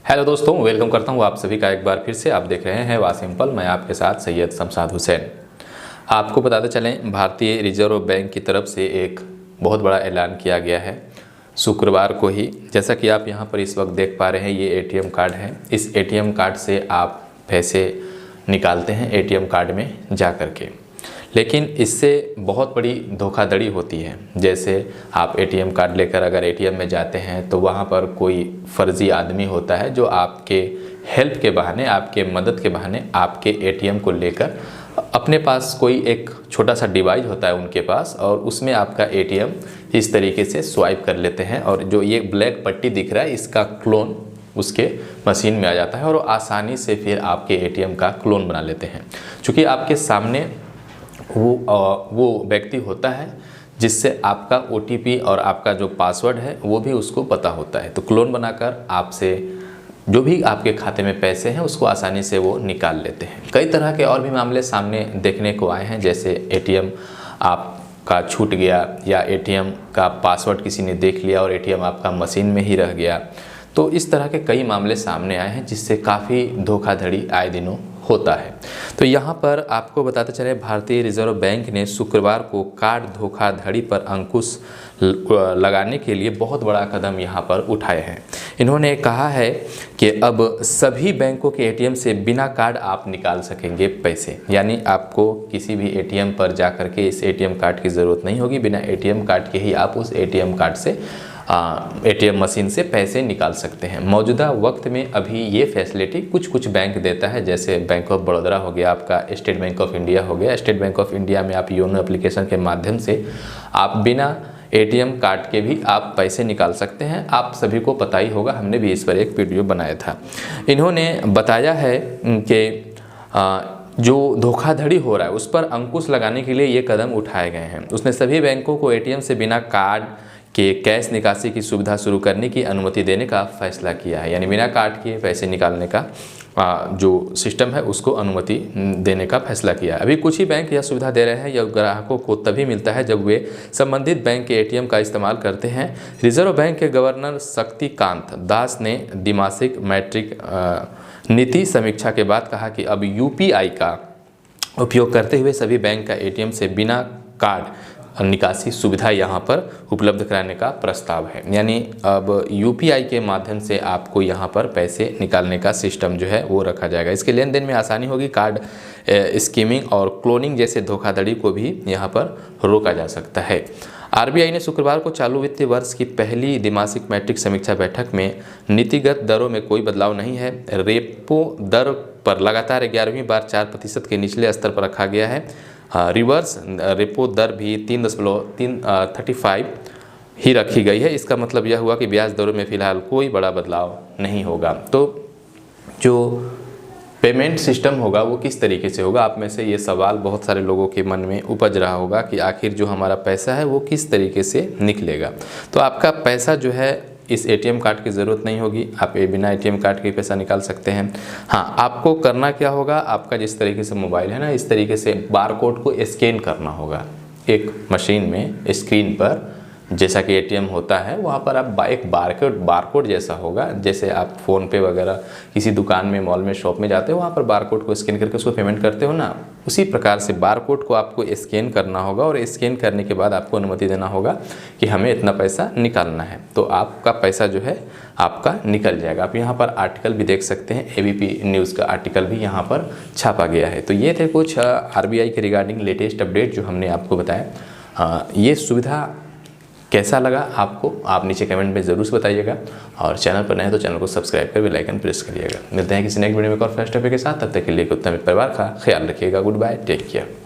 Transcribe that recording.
Hello दोस्तों, welcome करता हूँ आप सभी का एक बार फिर से। आप देख रहे हैं वासिम्पल, मैं आपके साथ सैयद शमशाद हुसैन। आपको बताते चलें, भारतीय रिजर्व बैंक की तरफ से एक बहुत बड़ा ऐलान किया गया है शुक्रवार को ही। जैसा कि आप यहाँ पर इस वक्त देख पा रहे हैं, ये एटीएम कार्ड है। इस एटीएम कार्ड से आप पैसे निकालते हैं एटीएम कार्ड में जा कर के, लेकिन इससे बहुत बड़ी धोखाधड़ी होती है। जैसे आप एटीएम कार्ड लेकर अगर एटीएम में जाते हैं तो वहाँ पर कोई फर्जी आदमी होता है जो आपके हेल्प के बहाने, आपके मदद के बहाने आपके एटीएम को लेकर अपने पास कोई एक छोटा सा डिवाइस होता है उनके पास, और उसमें आपका एटीएम इस तरीके से स्वाइप कर लेते हैं और जो ये ब्लैक पट्टी दिख रहा है इसका क्लोन उसके मशीन में आ जाता है और आसानी से फिर आपके एटीएम का क्लोन बना लेते हैं। चूँकि आपके सामने वो व्यक्ति होता है जिससे आपका ओटीपी और आपका जो पासवर्ड है वो भी उसको पता होता है, तो क्लोन बनाकर आपसे जो भी आपके खाते में पैसे हैं उसको आसानी से वो निकाल लेते हैं। कई तरह के और भी मामले सामने देखने को आए हैं, जैसे एटीएम आपका छूट गया या एटीएम का पासवर्ड किसी ने देख लिया और एटीएम आपका मशीन में ही रह गया। तो इस तरह के कई मामले सामने आए हैं जिससे काफ़ी धोखाधड़ी आए दिनों होता है। तो यहाँ पर आपको बताते चले, भारतीय रिजर्व बैंक ने शुक्रवार को कार्ड धोखाधड़ी पर अंकुश लगाने के लिए बहुत बड़ा कदम यहाँ पर उठाए हैं। इन्होंने कहा है कि अब सभी बैंकों के एटीएम से बिना कार्ड आप निकाल सकेंगे पैसे, यानी आपको किसी भी एटीएम पर जा कर के इस एटीएम कार्ड की ज़रूरत नहीं होगी। बिना एटीएम कार्ड के ही आप उस एटीएम कार्ड से एटीएम मशीन से पैसे निकाल सकते हैं। मौजूदा वक्त में अभी ये फैसिलिटी कुछ बैंक देता है, जैसे बैंक ऑफ बड़ौदा हो गया, आपका स्टेट बैंक ऑफ इंडिया हो गया। स्टेट बैंक ऑफ इंडिया में आप योनो एप्लीकेशन के माध्यम से आप बिना एटीएम कार्ड के भी आप पैसे निकाल सकते हैं। आप सभी को पता ही होगा, हमने भी इस पर एक वीडियो बनाया था। इन्होंने बताया है कि जो धोखाधड़ी हो रहा है उस पर अंकुश लगाने के लिए ये कदम उठाए गए हैं। उसने सभी बैंकों को एटीएम से बिना कार्ड के कैश निकासी की सुविधा शुरू करने की अनुमति देने का फैसला किया है, यानी बिना कार्ड के पैसे निकालने का जो सिस्टम है उसको अनुमति देने का फैसला किया है। अभी कुछ ही बैंक यह सुविधा दे रहे हैं। यह ग्राहकों को तभी मिलता है जब वे संबंधित बैंक के एटीएम का इस्तेमाल करते हैं। रिजर्व बैंक के गवर्नर शक्तिकांत दास ने द्विमासिक मैट्रिक नीति समीक्षा के बाद कहा कि अब यूपीआई का उपयोग करते हुए सभी बैंक का एटीएम से बिना कार्ड निकासी सुविधा यहाँ पर उपलब्ध कराने का प्रस्ताव है। यानी अब यूपीआई के माध्यम से आपको यहाँ पर पैसे निकालने का सिस्टम जो है वो रखा जाएगा। इसके लेन देन में आसानी होगी। कार्ड स्कीमिंग और क्लोनिंग जैसे धोखाधड़ी को भी यहाँ पर रोका जा सकता है। आरबीआई ने शुक्रवार को चालू वित्तीय वर्ष की पहली द्विमासिक मैट्रिक समीक्षा बैठक में नीतिगत दरों में कोई बदलाव नहीं है। रेपो दर पर लगातार 11वीं बार 4% के निचले स्तर पर रखा गया है। रिवर्स रेपो दर भी 3.35 ही रखी गई है। इसका मतलब यह हुआ कि ब्याज दरों में फ़िलहाल कोई बड़ा बदलाव नहीं होगा। तो जो पेमेंट सिस्टम होगा वो किस तरीके से होगा, आप में से ये सवाल बहुत सारे लोगों के मन में उपज रहा होगा कि आखिर जो हमारा पैसा है वो किस तरीके से निकलेगा। तो आपका पैसा जो है इस एटीएम कार्ड की ज़रूरत नहीं होगी, आप बिना एटीएम कार्ड के पैसा निकाल सकते हैं। हाँ, आपको करना क्या होगा, आपका जिस तरीके से मोबाइल है ना, इस तरीके से बारकोड को स्कैन करना होगा एक मशीन में, स्क्रीन पर। जैसा कि एटीएम होता है वहाँ पर आप एक बारकोड जैसा होगा। जैसे आप फ़ोन पे वगैरह किसी दुकान में, मॉल में, शॉप में जाते हो, वहाँ पर बारकोड को स्कैन करके उसको पेमेंट करते हो ना, उसी प्रकार से बारकोड को आपको स्कैन करना होगा और स्कैन करने के बाद आपको अनुमति देना होगा कि हमें इतना पैसा निकालना है, तो आपका पैसा जो है आपका निकल जाएगा। आप यहाँ पर आर्टिकल भी देख सकते हैं, एबीपी न्यूज़ का आर्टिकल भी यहाँ पर छापा गया है। तो ये थे कुछ आरबीआई के रिगार्डिंग लेटेस्ट अपडेट जो हमने आपको बताया। ये सुविधा कैसा लगा आपको, आप नीचे कमेंट में ज़रूर बताइएगा, और चैनल पर नए हैं तो चैनल को सब्सक्राइब कर बेल आइकन प्रेस करिएगा। मिलते हैं किसी नेक्स्ट वीडियो में एक और फ्रेश टॉपिक के साथ। तब तक के लिए कुत्ता में परिवार का ख्याल रखिएगा। Good bye, take care.